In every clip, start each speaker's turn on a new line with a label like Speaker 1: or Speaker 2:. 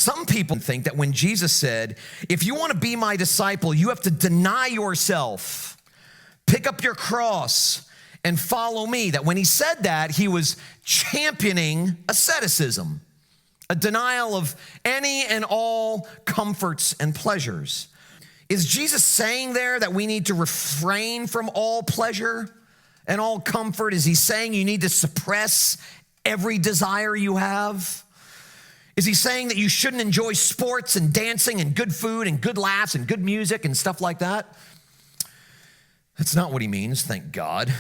Speaker 1: Some people think that when Jesus said, if you want to be my disciple, you have to deny yourself, pick up your cross, and follow me. That when he said that, he was championing asceticism, a denial of any and all comforts and pleasures. Is Jesus saying there that we need to refrain from all pleasure and all comfort? Is he saying you need to suppress every desire you have? Is he saying that you shouldn't enjoy sports and dancing and good food and good laughs and good music and stuff like that? That's not what he means, thank God.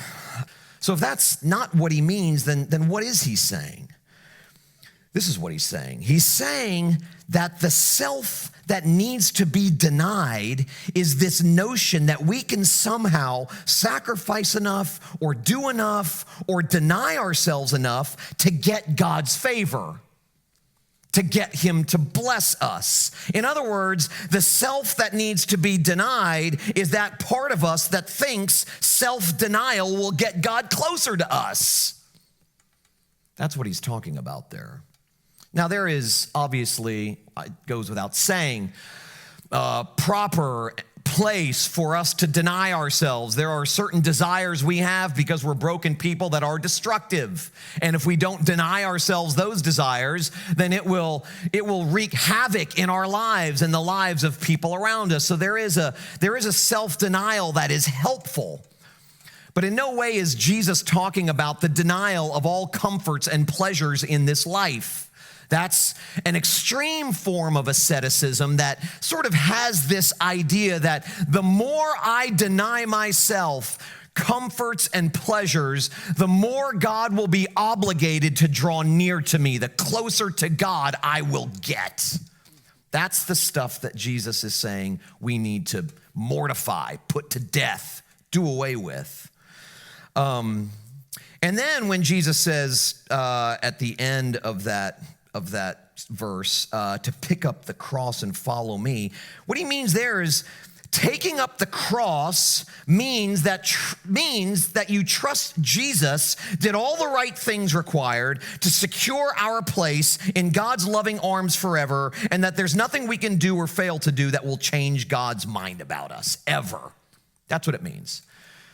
Speaker 1: So if that's not what he means, then what is he saying? This is what he's saying. He's saying that the self that needs to be denied is this notion that we can somehow sacrifice enough or do enough or deny ourselves enough to get God's favor, to get him to bless us. In other words, the self that needs to be denied is that part of us that thinks self-denial will get God closer to us. That's what he's talking about there. Now, there is obviously, it goes without saying, proper place for us to deny ourselves. There are certain desires we have because we're broken people that are destructive. And if we don't deny ourselves those desires, then it will wreak havoc in our lives and the lives of people around us. So there is a self-denial that is helpful. But in no way is Jesus talking about the denial of all comforts and pleasures in this life. That's an extreme form of asceticism that sort of has this idea that the more I deny myself comforts and pleasures, the more God will be obligated to draw near to me, the closer to God I will get. That's the stuff that Jesus is saying we need to mortify, put to death, do away with. And then when Jesus says at the end of that verse, to pick up the cross and follow me, what he means there is taking up the cross means that you trust Jesus did all the right things required to secure our place in God's loving arms forever, and that there's nothing we can do or fail to do that will change God's mind about us, ever. That's what it means.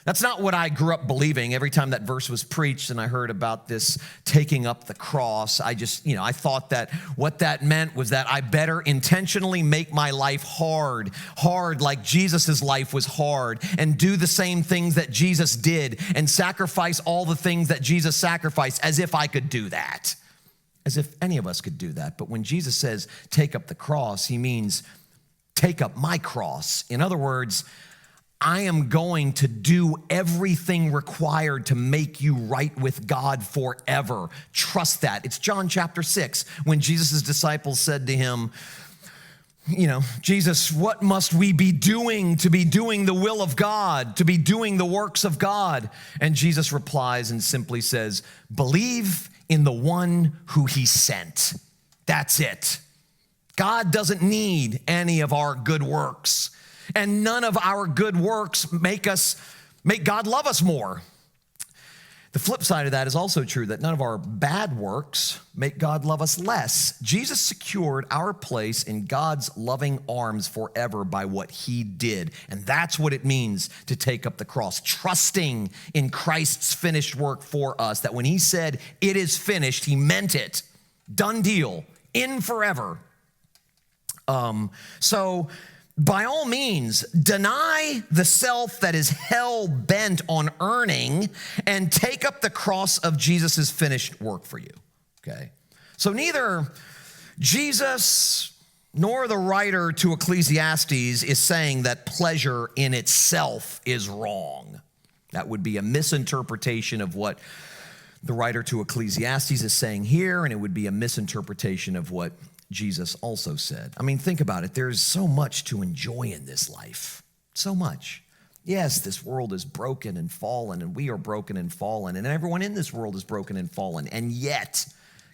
Speaker 1: That's not what I grew up believing. Every time that verse was preached and I heard about this taking up the cross, I thought that what that meant was that I better intentionally make my life hard like Jesus's life was hard, and do the same things that Jesus did and sacrifice all the things that Jesus sacrificed, as if I could do that, as if any of us could do that. But when Jesus says take up the cross, he means take up my cross. In other words, I am going to do everything required to make you right with God forever. Trust that. It's John chapter 6 when Jesus' disciples said to him, Jesus, what must we be doing to be doing the will of God, to be doing the works of God? And Jesus replies and simply says, believe in the one who he sent. That's it. God doesn't need any of our good works. And none of our good works make God love us more. The flip side of that is also true, that none of our bad works make God love us less. Jesus secured our place in God's loving arms forever by what he did. And that's what it means to take up the cross, trusting in Christ's finished work for us, that when he said it is finished, he meant it. Done deal, in forever. So by all means, deny the self that is hell-bent on earning and take up the cross of Jesus' finished work for you, okay? So neither Jesus nor the writer to Ecclesiastes is saying that pleasure in itself is wrong. That would be a misinterpretation of what the writer to Ecclesiastes is saying here, and it would be a misinterpretation of what Jesus also said. I mean, think about it. There's so much to enjoy in this life. So much. Yes, this world is broken and fallen, and we are broken and fallen, and everyone in this world is broken and fallen. And yet,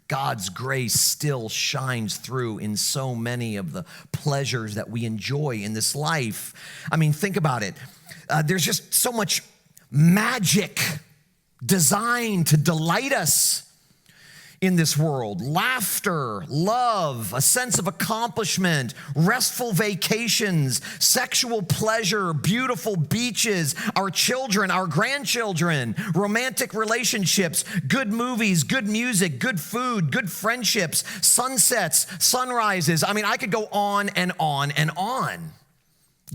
Speaker 1: God's grace still shines through in so many of the pleasures that we enjoy in this life. I mean, think about it. There's just so much magic designed to delight us in this world: laughter, love, a sense of accomplishment, restful vacations, sexual pleasure, beautiful beaches, our children, our grandchildren, romantic relationships, good movies, good music, good food, good friendships, sunsets, sunrises. I mean, I could go on and on and on.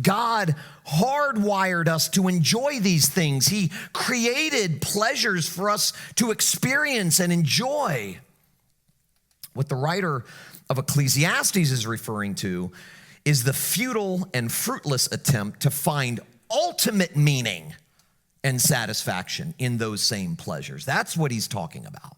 Speaker 1: God hardwired us to enjoy these things. He created pleasures for us to experience and enjoy. What the writer of Ecclesiastes is referring to is the futile and fruitless attempt to find ultimate meaning and satisfaction in those same pleasures. That's what he's talking about.